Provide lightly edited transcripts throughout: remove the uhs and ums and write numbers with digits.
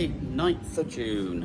Friday, 9th of June.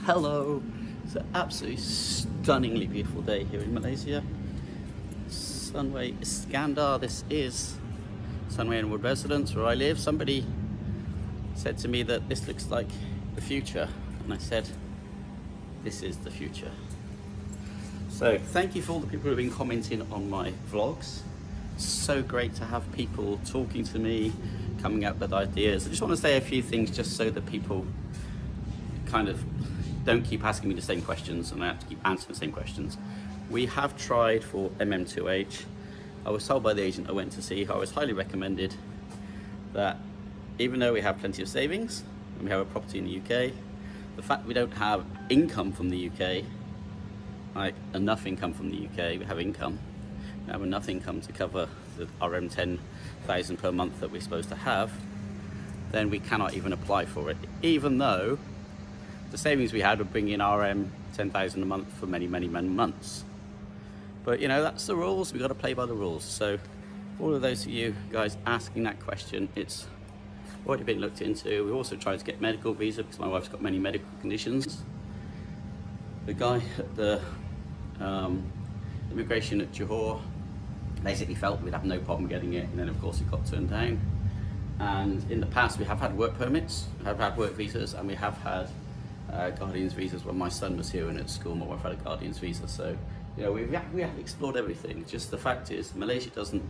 Hello. It's an absolutely stunningly beautiful day here in Malaysia. Sunway Iskandar. This is Sunway Inwood Residence where I live. Somebody said to me that this looks like the future, and I said this is the future. So thank you for all the people who have been commenting on my vlogs. It's so great to have people talking to me, coming up with ideas. I just want to say a few things just so that people kind of don't keep asking me the same questions and I have to keep answering the same questions. We have tried for MM2H. I was told by the agent I went to see, I was highly recommended, that even though we have plenty of savings and we have a property in the UK, the fact we don't have income from the UK, like enough income from the UK, we have income, we have enough income to cover the RM 10,000 per month that we're supposed to have, then we cannot even apply for it, even though the savings we had would bring in RM 10,000 a month for many, many, many months. But you know, that's the rules, we've got to play by the rules. So for all of those of you guys asking that question, it's already been looked into. We also tried to get medical visa because my wife's got many medical conditions. The guy at the immigration at Johor basically felt we'd have no problem getting it, and then of course it got turned down. And in the past we have had work permits, we have had work visas, and we have had guardian's visas. When my son was here and at school, my wife had a guardian's visa. So you know, we have explored everything. Just the fact is Malaysia doesn't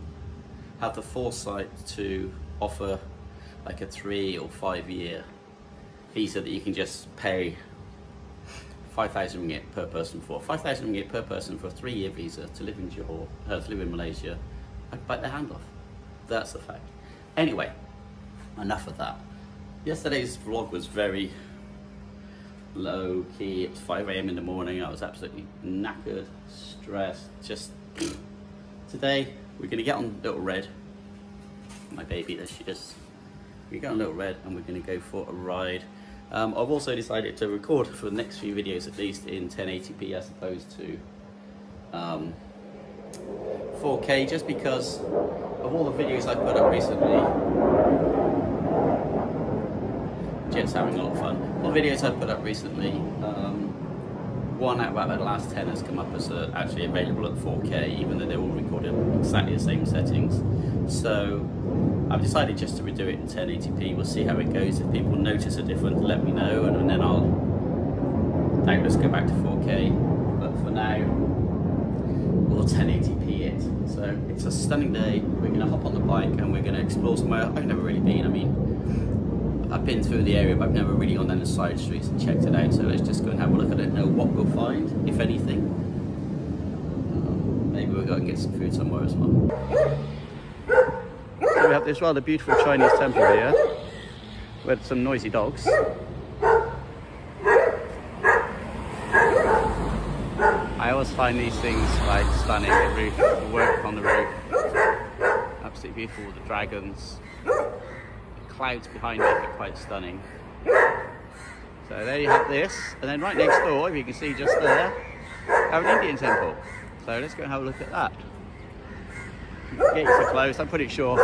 have the foresight to offer like a 3 or 5 year visa that you can just pay 5,000 ringgit per person for. 5,000 ringgit per person for a 3-year visa to live in Johor, to live in Malaysia. I'd bite their hand off. That's the fact. Anyway, enough of that. Yesterday's vlog was very low key. It was 5 AM in the morning. I was absolutely knackered, stressed. Just today we're gonna get on Little Red. My baby, there she is. We get on Little Red and we're going to go for a ride. I've also decided to record for the next few videos at least in 1080p as opposed to 4K, just because of all the videos I've put up recently. Jet's having a lot of fun. All the videos I've put up recently, one out of about the last 10 has come up as actually available at 4K, even though they're all recorded exactly the same settings. So I've decided just to redo it in 1080p. We'll see how it goes. If people notice a difference, let me know, and then I'll doubtless go back to 4K. But for now, we'll 1080p it. So it's a stunning day. We're going to hop on the bike and we're going to explore somewhere I've never really been. I mean, I've been through the area, but I've never really gone down the side streets and checked it out. So let's just go and have a look. I don't know what we'll find, if anything. Maybe we'll go and get some food somewhere as well. So we have this rather beautiful Chinese temple here with some noisy dogs. I always find these things like stunning. The roof, the work on the roof, absolutely beautiful. The dragons, the clouds behind it are quite stunning. So there you have this, and then right next door, if you can see just there, have an Indian temple. So let's go and have a look at that. Gates are closed, I'm pretty sure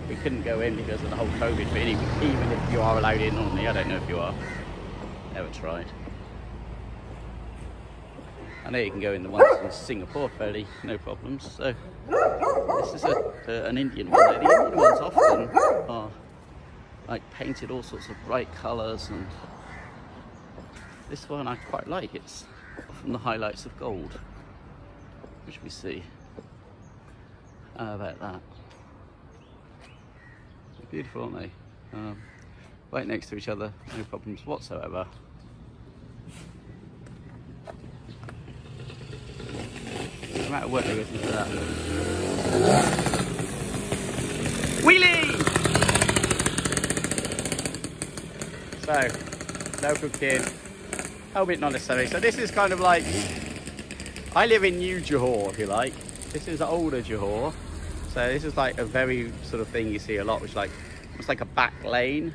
we couldn't go in because of the whole COVID thing, even if you are allowed in normally. I don't know if you are. Never tried. I know you can go in the ones in Singapore fairly, no problems. So this is an Indian one. The Indian ones often are like painted all sorts of bright colours, and this one I quite like. It's often the highlights of gold, which we see. How about that? They're beautiful, aren't they? Right next to each other, no problems whatsoever. No matter what goes into that. Wheelie! So, local kid. Oh, bit not necessarily. So this is kind of like, I live in New Johor, if you like. This is older Johor. So this is like a very sort of thing you see a lot, which is like, it's like a back lane.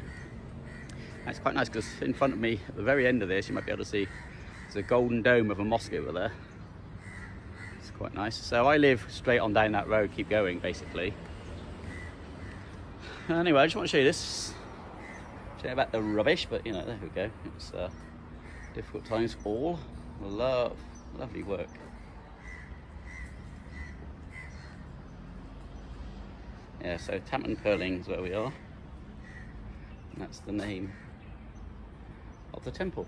And it's quite nice because in front of me, at the very end of this, you might be able to see there's a golden dome of a mosque over there. It's quite nice. So I live straight on down that road, keep going basically. Anyway, I just want to show you this. Sorry about the rubbish, but you know, there we go. It's difficult times all. Lovely work. Yeah, so Perling is where we are. And that's the name of the temple.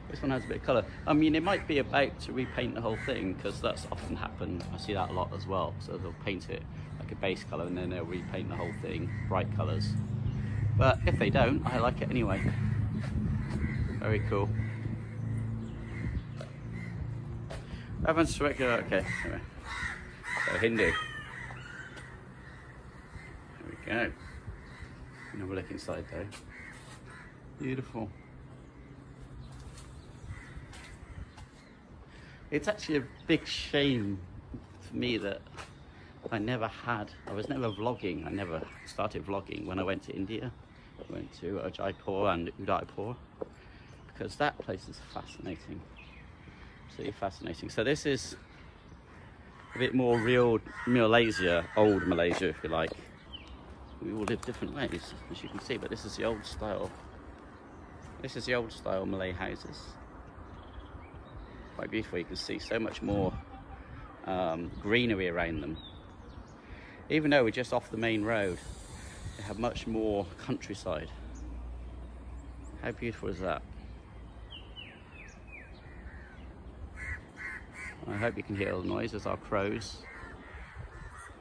This one has a bit of colour. I mean, it might be about to repaint the whole thing, because that's often happened. I see that a lot as well. So they'll paint it like a base colour and then they'll repaint the whole thing bright colours. But if they don't, I like it anyway. Very cool. Everyone's regular. Okay, anyway. So Hindu. There we go. Have a look inside though. Beautiful. It's actually a big shame for me that I was never vlogging. I never started vlogging when I went to India. I went to Jaipur and Udaipur, because that place is fascinating. Absolutely fascinating. So this is a bit more real Malaysia, old Malaysia if you like. We all live different ways, as you can see, but this is the old style. This is the old style Malay houses. Quite beautiful. You can see so much more greenery around them. Even though we're just off the main road, they have much more countryside. How beautiful is that? I hope you can hear all the noise. There's our crows.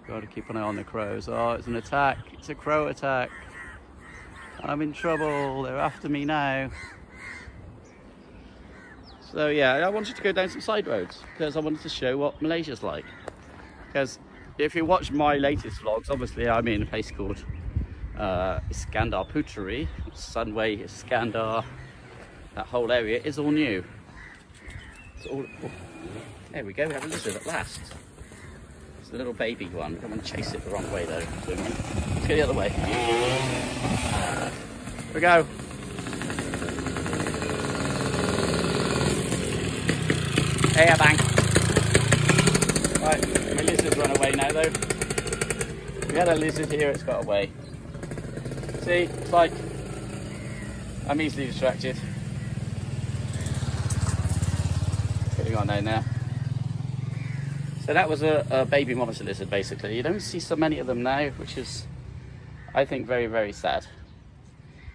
Got to keep an eye on the crows. Oh, it's an attack. It's a crow attack. I'm in trouble. They're after me now. So yeah, I wanted to go down some side roads because I wanted to show what Malaysia's like. Because if you watch my latest vlogs, obviously I'm in a place called Iskandar Puteri, Sunway, Iskandar. That whole area is all new. It's all, oh, there we go, we have a lizard at last. It's a little baby one. I don't want to chase it the wrong way though. Let's go the other way. Here we go. Hey, bang. Right, the lizard's run away now though. We had a lizard here, it's got away. See, it's like I'm easily distracted. Getting on down there. So that was a baby monitor lizard basically. You don't see so many of them now, which is, I think, very, very sad.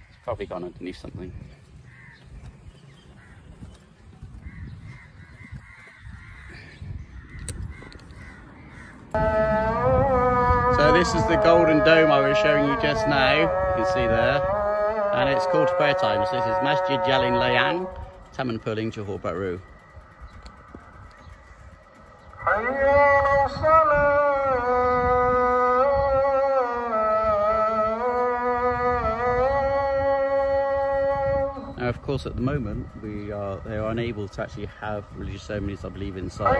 It's probably gone underneath something. So this is the golden dome I was showing you just now, you can see there, and it's called to prayer time. So this is Masjid Jalin Layang, Taman Perling, Johor Bahru. Now of course at the moment they are unable to actually have religious ceremonies, I believe, inside,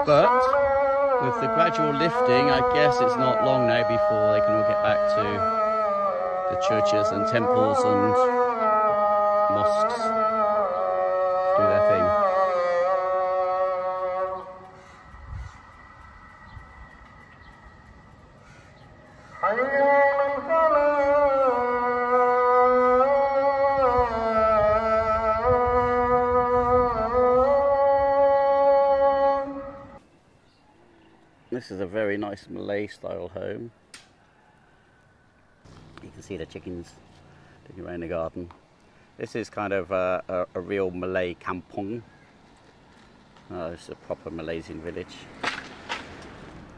but with the gradual lifting, I guess it's not long now before they can all get back to the churches and temples and mosques to do their thing. This is a very nice Malay style home. You can see the chickens digging around the garden. This is kind of a real Malay kampung. It's a proper Malaysian village.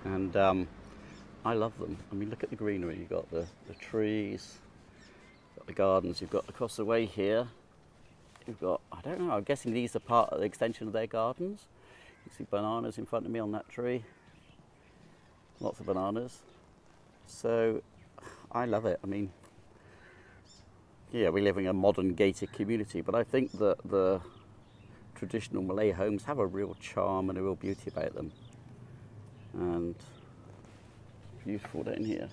And I love them. I mean, look at the greenery. You've got the trees, you've got the gardens, you've got across the way here. You've got, I don't know, I'm guessing these are part of the extension of their gardens. You can see bananas in front of me on that tree. Lots of bananas. So I love it. I mean, yeah, we live in a modern gated community, but I think that the traditional Malay homes have a real charm and a real beauty about them. And beautiful down here.